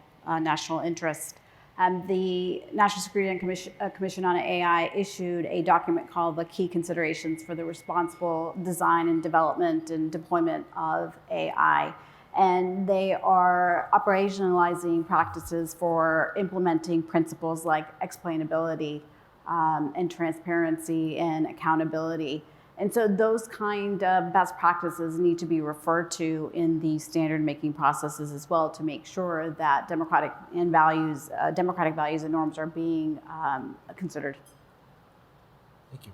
interest. The National Security and Commission on AI issued a document called the Key Considerations for the Responsible Design and Development and Deployment of AI. And they are operationalizing practices for implementing principles like explainability and transparency and accountability. And so those kind of best practices need to be referred to in the standard making processes as well to make sure that democratic values and norms are being considered. Thank you.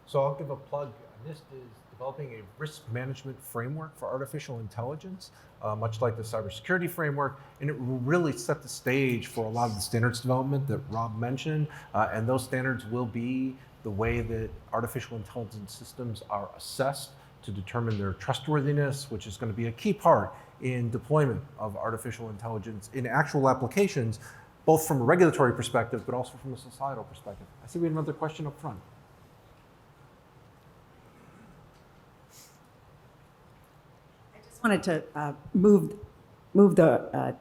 So I'll give a plug. NIST is developing a risk management framework for artificial intelligence, much like the cybersecurity framework, and it will really set the stage for a lot of the standards development that Rob mentioned, and those standards will be the way that artificial intelligence systems are assessed to determine their trustworthiness, which is going to be a key part in deployment of artificial intelligence in actual applications, both from a regulatory perspective, but also from a societal perspective. I see we have another question up front. Wanted to move the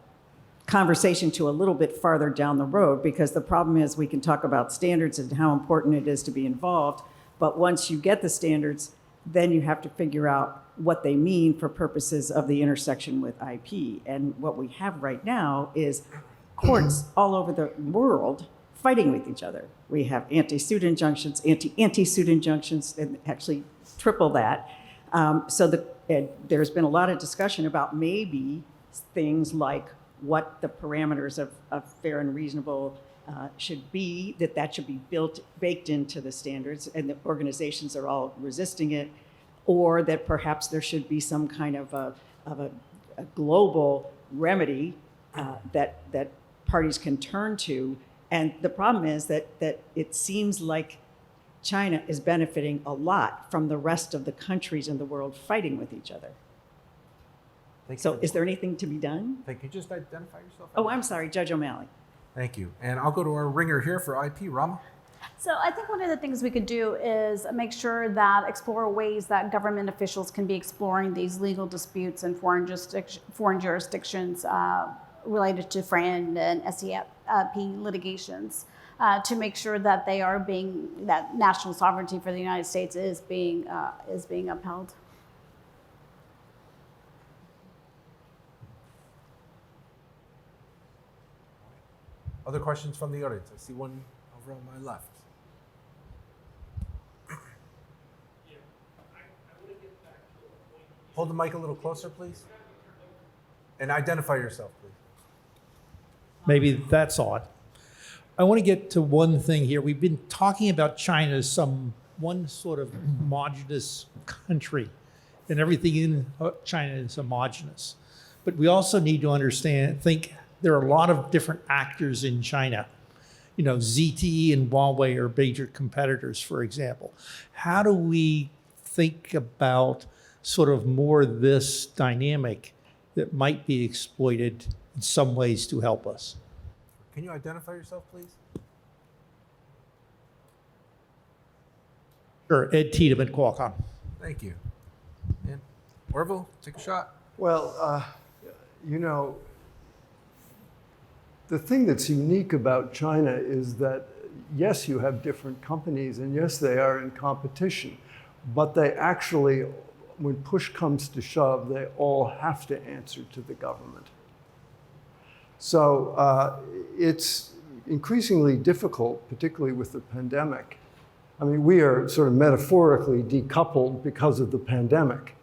conversation to a little bit farther down the road, because the problem is we can talk about standards and how important it is to be involved, but once you get the standards, then you have to figure out what they mean for purposes of the intersection with IP. And what we have right now is courts all over the world fighting with each other. We have anti-suit injunctions, anti-suit injunctions, and actually triple that. There's been a lot of discussion about maybe things like what the parameters of fair and reasonable should be, that should be baked into the standards, and the organizations are all resisting it, or that perhaps there should be some kind of a global remedy that parties can turn to. And the problem is that it seems like China is benefiting a lot from the rest of the countries in the world fighting with each other. So is there anything to be done? Thank you. Just identify yourself. Oh, I'm sorry, Judge O'Malley. Thank you. And I'll go to our ringer here for IP, Rama. So I think one of the things we could do is make sure that explore ways that government officials can be exploring these legal disputes in foreign jurisdictions related to FRAND and SEP litigations to make sure that that national sovereignty for the United States is being upheld. Other questions from the audience? I see one over on my left. Hold the mic a little closer, please. And identify yourself, please. Maybe that's odd. I want to get to one thing here. We've been talking about China as one sort of homogenous country, and everything in China is homogenous. But we also need to think there are a lot of different actors in China. You know, ZTE and Huawei are major competitors, for example. How do we think about sort of more this dynamic that might be exploited in some ways to help us? Can you identify yourself, please? Sure, Ed Tiedemann, Qualcomm. Thank you. And Orville, take a shot. Well, you know, the thing that's unique about China is that, yes, you have different companies, and yes, they are in competition, but they actually, when push comes to shove, they all have to answer to the government. So it's increasingly difficult, particularly with the pandemic. I mean, we are sort of metaphorically decoupled because of the pandemic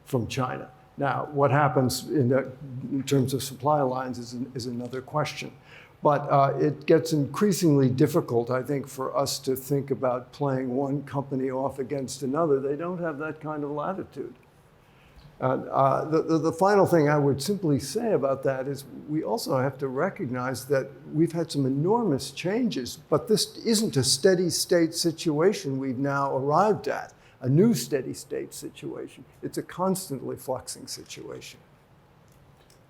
from China. Now, what happens in terms of supply lines is another question. But it gets increasingly difficult, I think, for us to think about playing one company off against another. They don't have that kind of latitude. The final thing I would simply say about that is we also have to recognize that we've had some enormous changes, but this isn't a steady state situation we've now arrived at, a new steady state situation. It's a constantly fluxing situation.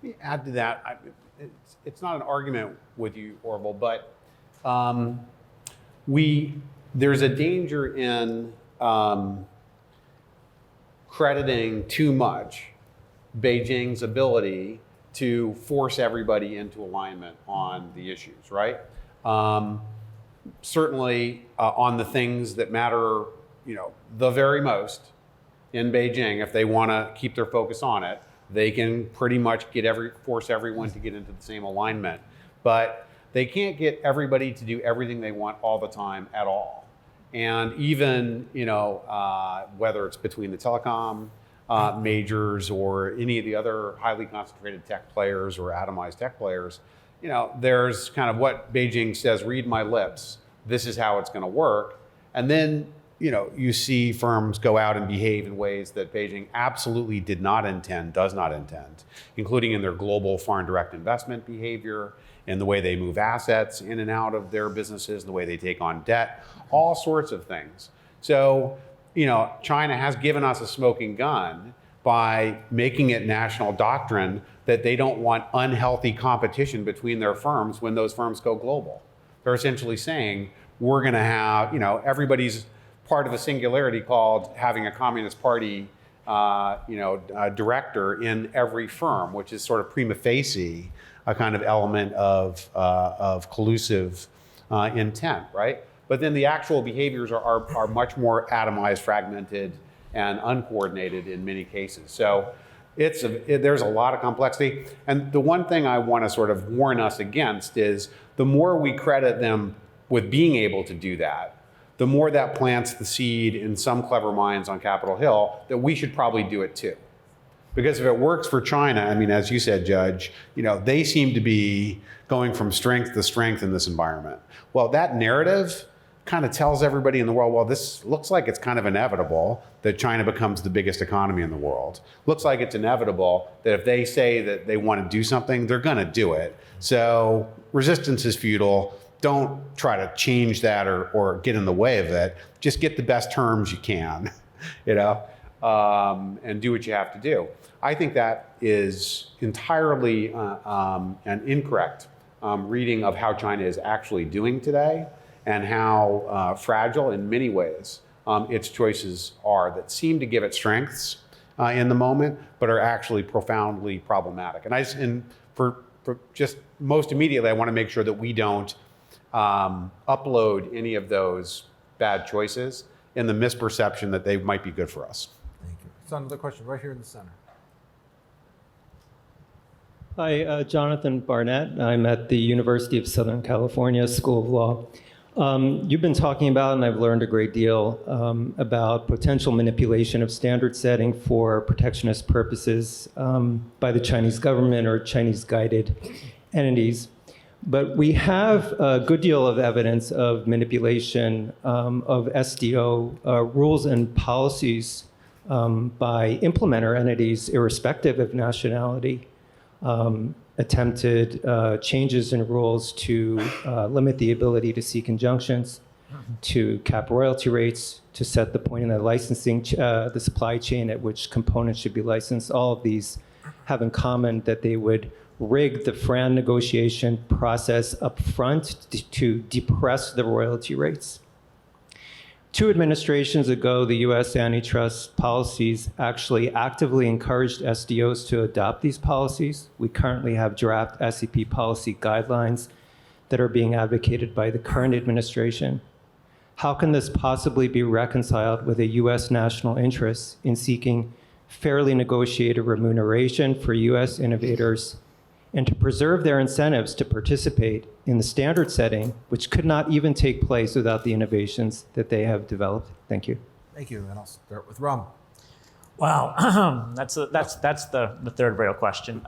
Let me add to that. It's not an argument with you, Orville, but there's a danger in crediting too much Beijing's ability to force everybody into alignment on the issues, right? Certainly on the things that matter, the very most in Beijing, if they want to keep their focus on it, they can pretty much force everyone to get into the same alignment. But they can't get everybody to do everything they want all the time at all. And even, whether it's between the telecom majors or any of the other highly concentrated tech players or atomized tech players, there's kind of what Beijing says, read my lips, this is how it's going to work. And then, you see firms go out and behave in ways that Beijing absolutely does not intend, including in their global foreign direct investment behavior, in the way they move assets in and out of their businesses, the way they take on debt, all sorts of things. So, China has given us a smoking gun by making it national doctrine that they don't want unhealthy competition between their firms when those firms go global. They're essentially saying, we're going to have, everybody's part of a singularity called having a Communist Party director in every firm, which is sort of prima facie a kind of element of collusive intent, right? But then the actual behaviors are much more atomized, fragmented, and uncoordinated in many cases. So there's a lot of complexity. And the one thing I want to sort of warn us against is the more we credit them with being able to do that, the more that plants the seed in some clever minds on Capitol Hill that we should probably do it too. Because if it works for China, I mean, as you said, Judge, they seem to be going from strength to strength in this environment. Well, that narrative kind of tells everybody in the world, well, this looks like it's kind of inevitable that China becomes the biggest economy in the world. Looks like it's inevitable that if they say that they want to do something, they're going to do it. So resistance is futile. Don't try to change that or get in the way of it. Just get the best terms you can, and do what you have to do. I think that is entirely an incorrect reading of how China is actually doing today and how fragile in many ways its choices are that seem to give it strengths in the moment, but are actually profoundly problematic. And for just most immediately, I want to make sure that we don't upload any of those bad choices in the misperception that they might be good for us. Thank you. So another question right here in the center. Hi, Jonathan Barnett. I'm at the University of Southern California School of Law. You've been talking about, and I've learned a great deal about potential manipulation of standard setting for protectionist purposes by the Chinese government or Chinese-guided entities. But we have a good deal of evidence of manipulation of SDO rules and policies by implementer entities, irrespective of nationality. Attempted changes in rules to limit the ability to seek injunctions, to cap royalty rates, to set the point in the licensing, the supply chain at which components should be licensed. All of these have in common that they would rig the FRAN negotiation process up front to depress the royalty rates. 2 administrations ago, the US antitrust policies actually actively encouraged SDOs to adopt these policies. We currently have draft SEP policy guidelines that are being advocated by the current administration. How can this possibly be reconciled with a US national interest in seeking fairly negotiated remuneration for US innovators and to preserve their incentives to participate in the standard setting, which could not even take place without the innovations that they have developed? Thank you. Thank you, and I'll start with Ram. Wow, that's the third rail question.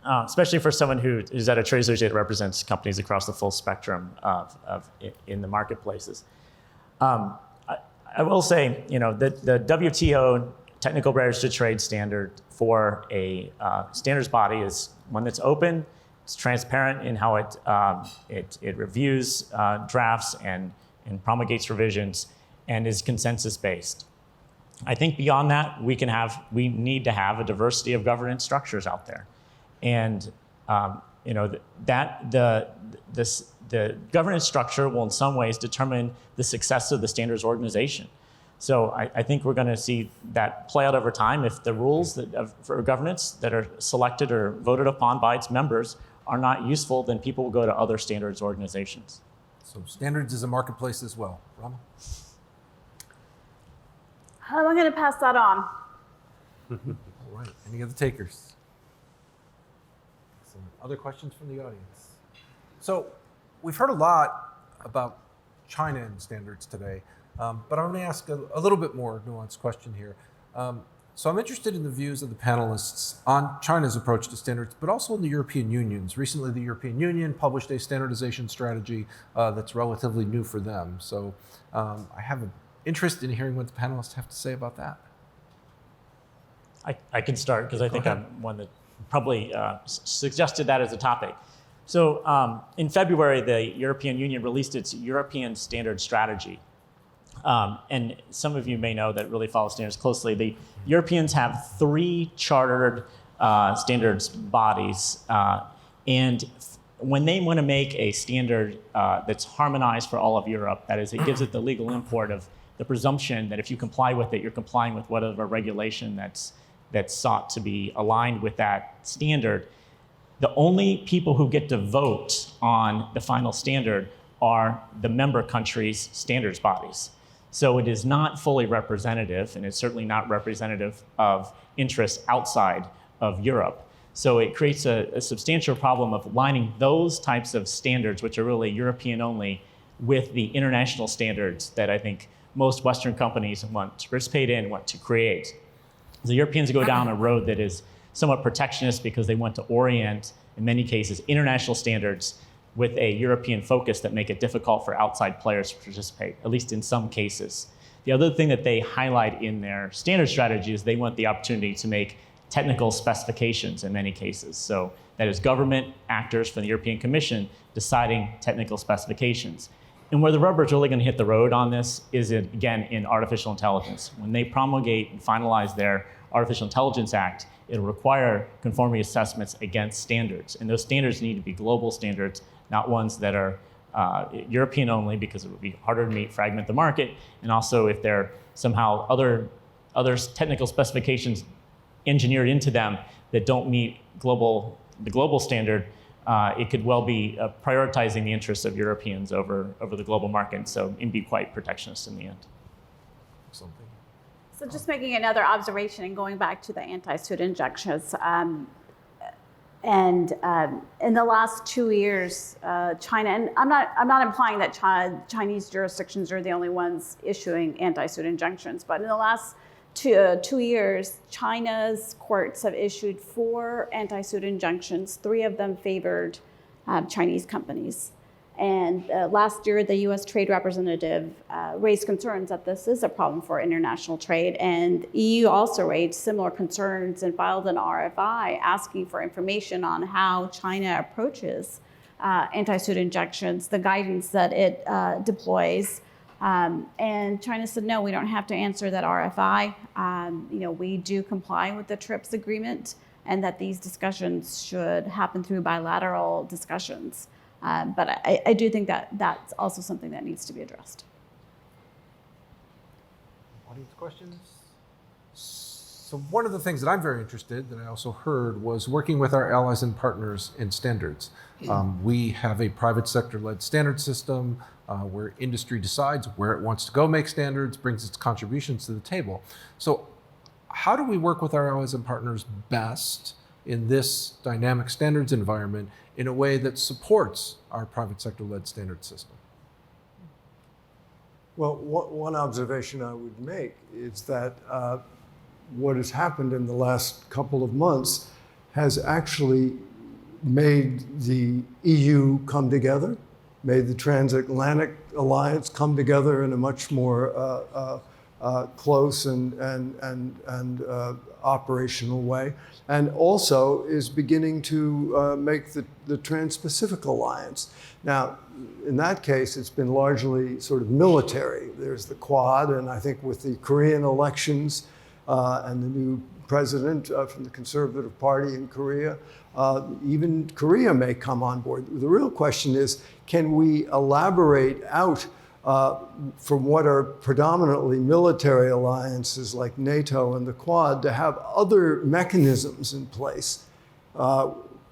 Especially for someone who's at a trade association that represents companies across the full spectrum in the marketplaces. I will say, the WTO technical barriers to trade standard for a standards body is one that's open, it's transparent in how it reviews drafts and promulgates revisions, and is consensus based. I think beyond that, we need to have a diversity of governance structures out there. And the governance structure will in some ways determine the success of the standards organization. So I think we're going to see that play out over time. If the rules for governance that are selected or voted upon by its members are not useful, then people will go to other standards organizations. So standards is a marketplace as well. Rama? I'm going to pass that on. All right, any other takers? Some other questions from the audience? So we've heard a lot about China and standards today, but I'm going to ask a little bit more nuanced question here. So I'm interested in the views of the panelists on China's approach to standards, but also in the European Union's. Recently, the European Union published a standardization strategy that's relatively new for them. So I have an interest in hearing what the panelists have to say about that. I can start because I think I'm one that probably suggested that as a topic. So in February, the European Union released its European Standards Strategy. And some of you may know that really follow standards closely. The Europeans have 3 chartered standards bodies. And when they want to make a standard that's harmonized for all of Europe, that is, it gives it the legal import of the presumption that if you comply with it, you're complying with whatever regulation that's sought to be aligned with that standard. The only people who get to vote on the final standard are the member countries' standards bodies. So it is not fully representative, and it's certainly not representative of interests outside of Europe. So it creates a substantial problem of lining those types of standards, which are really European only, with the international standards that I think most Western companies want to participate in, want to create. The Europeans go down a road that is somewhat protectionist because they want to orient, in many cases, international standards with a European focus that make it difficult for outside players to participate, at least in some cases. The other thing that they highlight in their standard strategy is they want the opportunity to make technical specifications in many cases. So that is government actors from the European Commission deciding technical specifications. And where the rubber is really going to hit the road on this is, again, in artificial intelligence. When they promulgate and finalize their Artificial Intelligence Act, it'll require conformity assessments against standards. And those standards need to be global standards, not ones that are European only, because it would be harder to meet, fragment the market. And also if there are somehow other technical specifications engineered into them that don't meet the global standard, it could well be prioritizing the interests of Europeans over the global market, so and be quite protectionist in the end. Something. So just making another observation and going back to the anti-suit injunctions. And in the last 2 years, China, and I'm not implying that Chinese jurisdictions are the only ones issuing anti-suit injunctions, but in the last 2 years, China's courts have issued 4 anti-suit injunctions. 3 of them favored Chinese companies. And last year, the U.S. Trade Representative raised concerns that this is a problem for international trade. And EU also raised similar concerns and filed an RFI asking for information on how China approaches anti-suit injunctions, the guidance that it deploys. And China said, no, we don't have to answer that RFI. We do comply with the TRIPS agreement, and that these discussions should happen through bilateral discussions. But I do think that that's also something that needs to be addressed. Audience questions? So one of the things that I'm very interested that I also heard was working with our allies and partners in standards. We have a private sector-led standard system where industry decides where it wants to go make standards, brings its contributions to the table. So how do we work with our allies and partners best in this dynamic standards environment in a way that supports our private sector-led standard system? Well, one observation I would make is that what has happened in the last couple of months has actually made the EU come together, made the transatlantic alliance come together in a much more close and operational way, and also is beginning to make the Trans-Pacific Alliance. Now, in that case, it's been largely sort of military. There's the Quad, and I think with the Korean elections and the new president from the Conservative Party in Korea, even Korea may come on board. The real question is, can we elaborate out from what are predominantly military alliances like NATO and the Quad to have other mechanisms in place,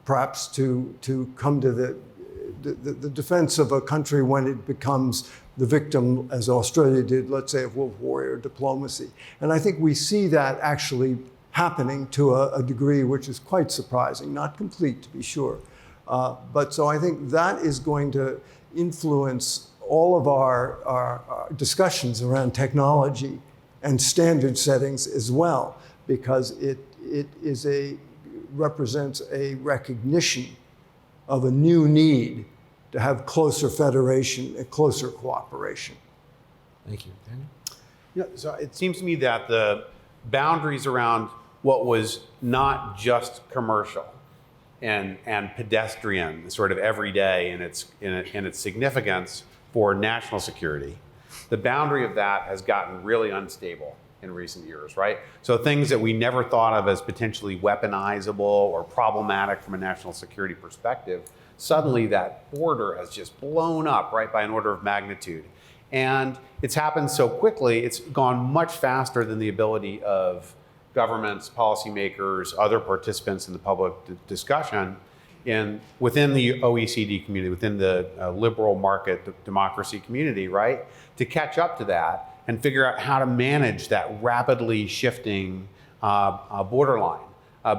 perhaps to come to the defense of a country when it becomes the victim, as Australia did, let's say, of Wolf Warrior diplomacy. And I think we see that actually happening to a degree which is quite surprising, not complete to be sure. But so I think that is going to influence all of our discussions around technology and standard settings as well, because it represents a recognition of a new need to have closer federation and closer cooperation. Thank you. Daniel? Yeah, so it seems to me that the boundaries around what was not just commercial and pedestrian, sort of everyday in its significance for national security, the boundary of that has gotten really unstable in recent years, right? So things that we never thought of as potentially weaponizable or problematic from a national security perspective, suddenly that border has just blown up, right, by an order of magnitude. And it's happened so quickly, it's gone much faster than the ability of governments, policymakers, other participants in the public discussion within the OECD community, within the liberal market democracy community, right, to catch up to that and figure out how to manage that rapidly shifting borderline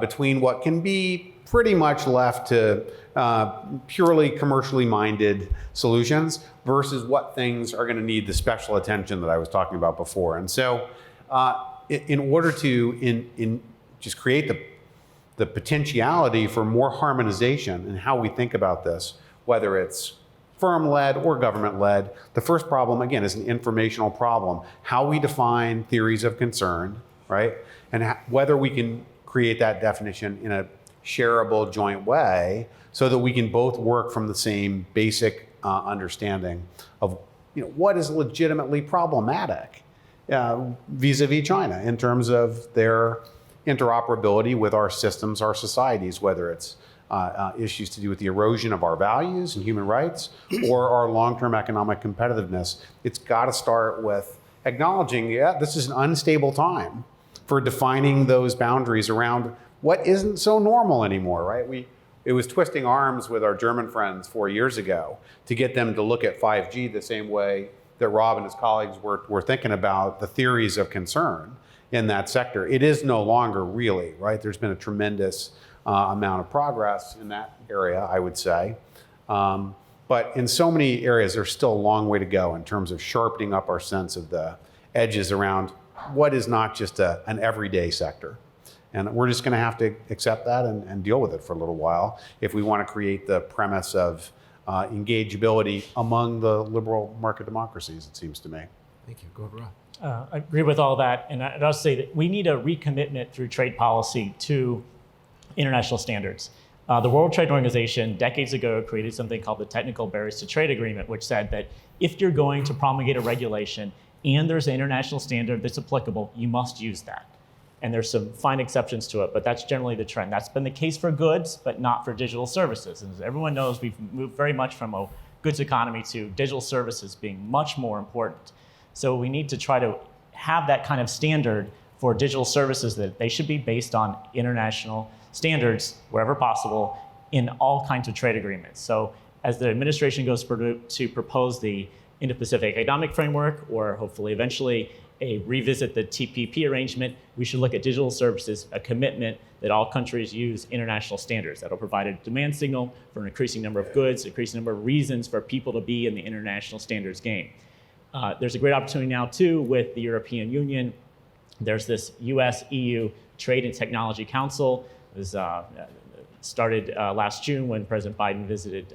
between what can be pretty much left to purely commercially minded solutions versus what things are going to need the special attention that I was talking about before. And so in order to just create the potentiality for more harmonization in how we think about this, whether it's firm-led or government-led, the first problem, again, is an informational problem. How we define theories of concern, right? And whether we can create that definition in a shareable, joint way so that we can both work from the same basic understanding of what is legitimately problematic vis-a-vis China in terms of their interoperability with our systems, our societies, whether it's issues to do with the erosion of our values and human rights or our long-term economic competitiveness. It's got to start with acknowledging, this is an unstable time for defining those boundaries around what isn't so normal anymore, right? It was twisting arms with our German friends 4 years ago to get them to look at 5G the same way that Rob and his colleagues were thinking about the theories of concern in that sector. It is no longer really, right? There's been a tremendous amount of progress in that area, I would say. But in so many areas, there's still a long way to go in terms of sharpening up our sense of the edges around what is not just an everyday sector. And we're just going to have to accept that and deal with it for a little while if we want to create the premise of engageability among the liberal market democracies, it seems to me. Thank you. Go ahead, Rob. I agree with all that. And I'd also say that we need a recommitment through trade policy to international standards. The World Trade Organization decades ago created something called the Technical Barriers to Trade Agreement, which said that if you're going to promulgate a regulation and there's an international standard that's applicable, you must use that. And there's some fine exceptions to it, but that's generally the trend. That's been the case for goods, but not for digital services. And as everyone knows, we've moved very much from a goods economy to digital services being much more important. So we need to try to have that kind of standard for digital services, that they should be based on international standards wherever possible in all kinds of trade agreements. So as the administration goes to propose the Indo-Pacific Economic Framework, or hopefully eventually revisit the TPP arrangement. We should look at digital services, a commitment that all countries use international standards. That'll provide a demand signal for an increasing number of goods, increasing number of reasons for people to be in the international standards game. There's a great opportunity now too with the European Union. There's this US-EU Trade and Technology Council. It was started last June when President Biden visited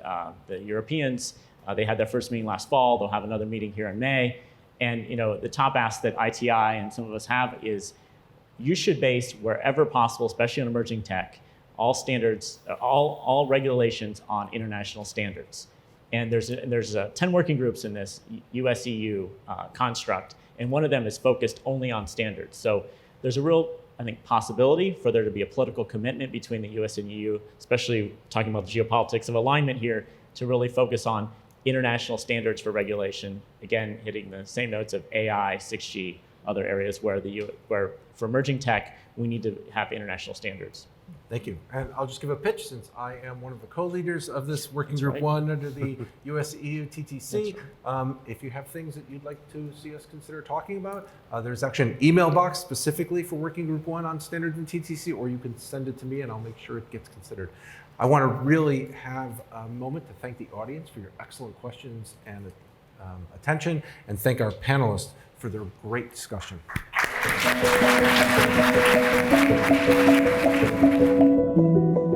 the Europeans. They had their first meeting last fall. They'll have another meeting here in May. And the top ask that ITI and some of us have is you should base wherever possible, especially on emerging tech, all standards, all regulations on international standards. And there's 10 working groups in this US-EU construct, and one of them is focused only on standards. So there's a real, I think, possibility for there to be a political commitment between the US and EU, especially talking about the geopolitics of alignment here, to really focus on international standards for regulation, again, hitting the same notes of AI, 6G, other areas where for emerging tech, we need to have international standards. Thank you. And I'll just give a pitch since I am one of the co-leaders of this working group right. one under the US-EU TTC. If you have things that you'd like to see us consider talking about, there's actually an email box specifically for working group one on standards and TTC, or you can send it to me and I'll make sure it gets considered. I want to really have a moment to thank the audience for your excellent questions and attention, and thank our panelists for their great discussion. Thank you.